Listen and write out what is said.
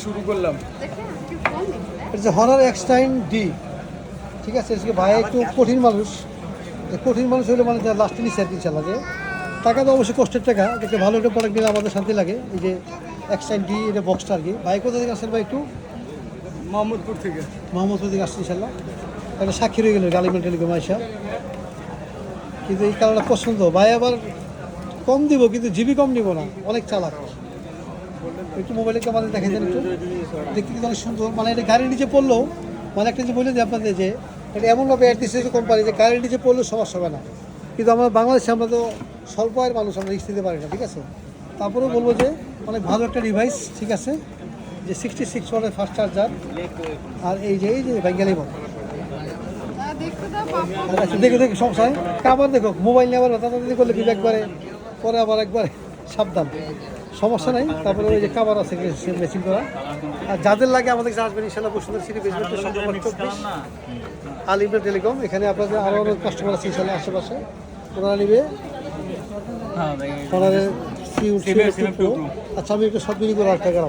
শুরু করলাম। এটা হনার এক্সটাইন ডি, ঠিক আছে। ভাই একটু কঠিন মানুষ, কঠিন মানুষ হলে মানে লাস্টে নিচ্ছে আর কি ইনশাল্লাহ। যে টাকা তো অবশ্যই কষ্টের টাকা, দেখে ভালো একটা প্রোডাক্ট দিলে আমাদের শান্তি লাগে। এই যে এক্সটাইন ডি, এটা বক্সটা আর কি। ভাই কোথা থেকে আসছেন ভাই? একটু মোহাম্মদপুর থেকে। মোহাম্মদপুর থেকে আসছি ইনশাল্লাহ। একটা সাক্ষী রয়ে গেল গালিমেন্ট টেলিকম আইসা, কিন্তু এই কারণে পছন্দ। ভাই আবার কম দিব কিন্তু জিবি কম নিব না, অনেক চালাক। একটু মোবাইলের ক্যামেরা দেখেন একটু, দেখতে কিন্তু অনেক সুন্দর। মানে এটা গাড়ির নিচে পড়লেও, মানে একটা যে বলে দিই আপনাদের যে এটা এমনভাবে অ্যাড দিচ্ছে কোম্পানি যে গাড়ির নিচে পড়লেও সমস্যা হবে না। কিন্তু আমরা বাংলাদেশে আমরা তো স্বল্প আয়ের মানুষ, আমরা রিস্ক দিতে পারি না, ঠিক আছে। তারপরেও বলবো যে অনেক ভালো একটা ডিভাইস, ঠিক আছে। যে 66 ওয়াটের ফাস্ট চার্জার, আর এই যে ব্যাঙ্গালি বল। আচ্ছা দেখো দেখো, সমস্যা হয় কাবার দেখো, মোবাইল নিয়ে আবার তাড়াতাড়ি করলে কিন্তু একবারে পরে আবার একবারে সাবধান, সমস্যা নাই। তারপরে ওই যে কাবার আছে মেশিন করা। আর যাদের লাগে আমাদের কাছে আসবেন ইনশাল্লাহ, বসুন্ধরা সিটি বেসমেন্টের সংখ্যা 24 আলিমপুর টেলিকম। এখানে আপনাদের আরও অনেক কাস্টমার আছে ইনশাল্লাহ আশেপাশে, ওনারা নিবে ওনাদের। আচ্ছা আমি একটু সব বিলি করে 8 টাকা।